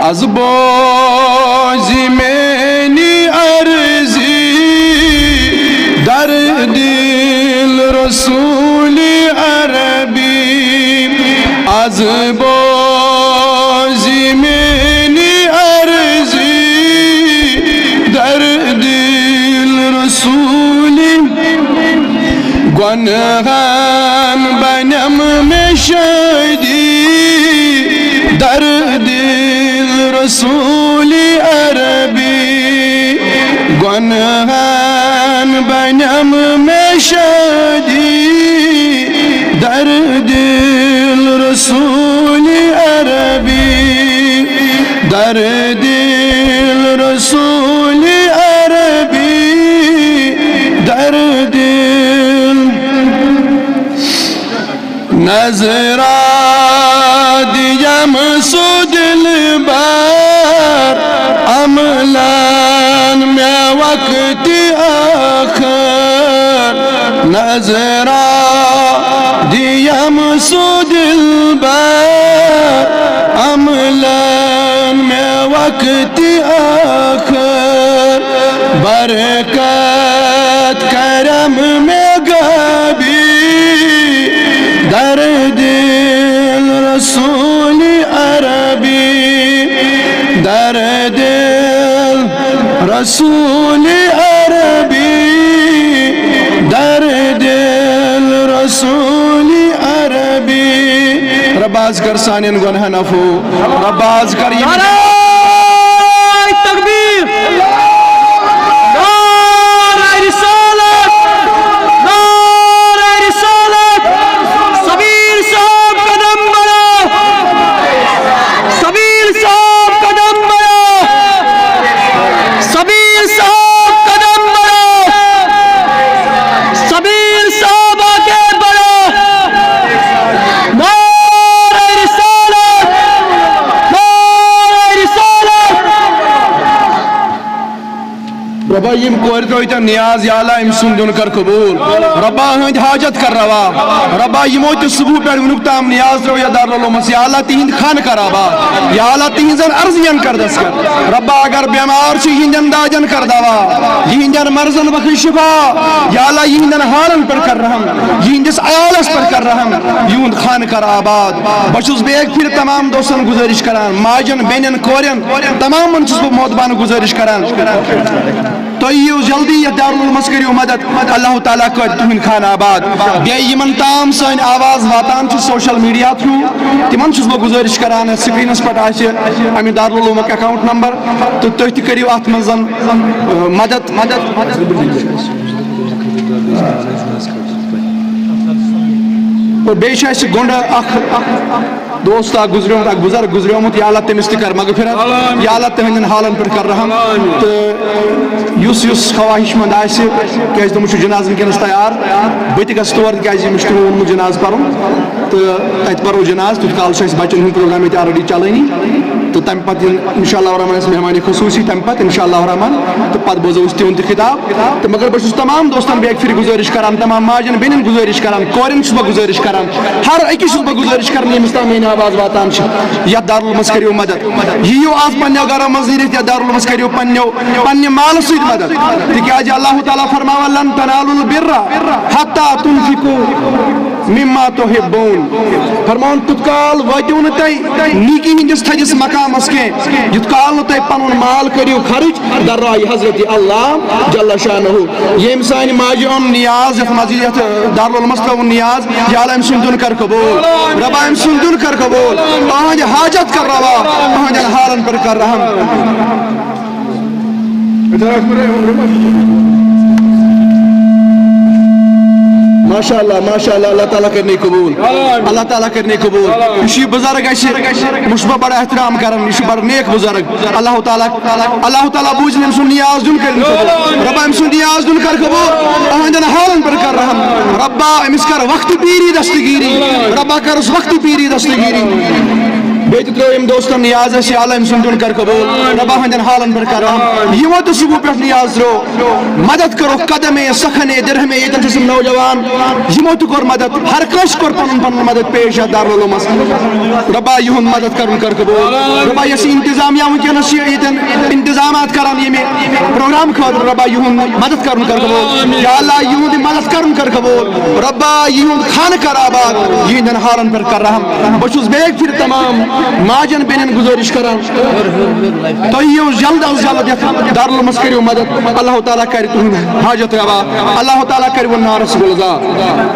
از بوزی منی عرضی در دل رسول عربی از بوزی منی عرضی در دل رسول گناهان بنم مشهدی در دل رسول عربی گناهان بنم مشهدی در دل رسول عربی در دل رسول عربی در دل نظرہ دیم سو دل بار عملان میں وقت آخر نظرہ دیم سو دل بار عملان میں وقت آخر برکت کرم میں گابی در دل رسول عربی در دل رسول عربی در دل رسول عربی رب از کر سانین گناہ نفو رب از کر تکبیر ربا یم کور تو نیاز یا اللہ ام سن دن کر قبول ربا ہند حاجت کر روا ربا یمو تو صبح پہ ونک تام نیاز رو یا دارالعلوم یا اللہ تہند خان کر آبا یا اللہ تہنزن عرضین کر دس کر ربا اگر بیمار چھ یہندن داجن کر دوا یہندن مرضن بخش شفا یا اللہ یہندن حالن پر کر رحم یہندس عیالس پر کر رحم یہند خان کر آباد بچوس بے ایک پھر تمام دوستن گزارش کران ماجن بینن کورین تمام من چس محتبان گزارش کران تو یہ جلدی یہ دارالعلوم کریو مدد اللہ تعالیٰ کر تہند خان آباد بیٚیہِ یمن تام سن آواز واتان چھ سوشل میڈیا تھرو تمن چھس بہ گزارش کران سکرینس پہ آسہ امہ دارالعلوم اکاؤنٹ نمبر تو تُہۍ تہِ کٔرِو اتھ منٛز مدد اور بیٚیہِ چھُ اَسہِ گۄنڈٕ اکھ دوست اکھ گزریومُت اکھ بزرگ گزریومُت یا اللہ تٔمِس تہِ کر مغفرت یا اللہ تہندین حالن پٮ۪ٹھ کر رحم تہٕ یُس خواہش مند آسہِ کیازِ تٔمِس چھُ جناز ونکیٚنس تیار بہٕ تہِ گژھٕ تور تِکیازِ أمِس چھُ ووٚنمُت جناز پرُن تہٕ تتہِ پرو جناز تیُتھ کال چھُ اَسہِ بچن ہُنٛد پروگرام ییٚتہِ آلریڈی چلٲنی تہٕ تمہِ پتہٕ یِن انشاء اللہ الرحمٰن اَسہِ مہمان خصوٗصی تمہِ پتہٕ انشاء اللہ الرحمٰن تہٕ پتہٕ بوزو أسۍ تِہُنٛد تہِ خطاب تہٕ مگر بہٕ چھُس تمام دوستن بیٚیہِ اکہِ پھِرِ گُزٲرِش کران تمام ماجن بیٚنٮ۪ن گُزٲرِش کران کورٮ۪ن چھُس بہٕ گُزٲرِش کران ہر أکِس چھُس بہٕ گُزٲرِش کران ییٚمِس تام میٲنۍ آواز واتان چھِ یتھ دارالعلومس کٔرِو مدد یِیِو آز پننیو گرو منٛز نیٖرِتھ یتھ دارالعلومس کٔرِو پننہِ مالہٕ سۭتۍ مدد تِکیازِ اللہ تعالیٰ فرماوان لن تنالوا البر حتى تنفقوا مما تحبون فرمان تیُتھ کال وٲتِو نہٕ تُہۍ نیکی ہٕنٛدِس تھٔدِس مقامس کینٛہہ یُتھ کال نہٕ تُہۍ پنُن مال کٔرِو خرٕچ در راے حضرت اللہ جل شانہ ییٚمۍ سانہِ ماجہِ اوٚن نیاز یتھ مسجد یتھ دارالعلومس ترٛووُن نیاز یا اللہ أمۍ سُنٛد دیُن کر قبوٗل ربا أمۍ سُنٛد دیُن کر قبوٗل تہنٛدِ حاجت کر روا تہنٛدٮ۪ن حالن پٮ۪ٹھ کر رحم ماشاء اللہ اللہ تعالیٰ کرنے قبول اللہ تعالیٰ کرنے قبول یہ بزرگ مشبہ بڑا احترام کرن یہ بڑا نیک بزرگ اللہ تعالیٰ بوجھن أمۍ سُنٛد نیاز دیُن کر ربا أمۍ سُنٛد نیاز دیُن کر قبول تہنٛدٮ۪ن حالن پٮ۪ٹھ کر رحم ربا أمِس کر وقت پیری دستگیری ربا کرس وقت پیری دستگیری بیت ترٛویِم دوستن نیاز اَسہِ یا اللہ أمۍ سُنٛد دیُن کر قبوٗل رۄبا ہٕنٛدٮ۪ن حالن پٮ۪ٹھ کر رحم یِمو تہِ سِبو پٮ۪ٹھ نیاز ترٛوو مدد کروکھ قدمے سخنے درہمے ییٚتٮ۪ن چھِ تِم نوجوان یِمو تہِ کوٚر مدد ہر کٲنٛسہِ کوٚر پنُن پنُن مدد پیش یتھ دارالعلومس رۄبا یِہُنٛد مدد کرُن کر قبوٗل رۄبا یۄس یہِ انتظامیہ وٕنکٮ۪نس چھِ ییٚتٮ۪ن انتظامات کران ییٚمہِ پروگرام خٲطرٕ رۄبا یِہُنٛد مدد کرُن کر قبوٗل یا اللہ یِہُنٛد یہِ مدد کرُن کر قبوٗل رۄبا یِہُنٛد خانہٕ کر آباد یِہنٛدٮ۪ن حالن پٮ۪ٹھ کر رحم بہٕ چھُس بیٚیہِ پھِرِ تمام ماجن بیٚنٮ۪ن گُزٲرِش کران تُہۍ یِیِو جلد از جلد یتھ دارالعلومس کٔرِو مدد اللہ تعالیٰ کرِ تُہُنٛد حاجت روا اللہ تعالیٰ کرِ وۄنۍ نارس گُلزار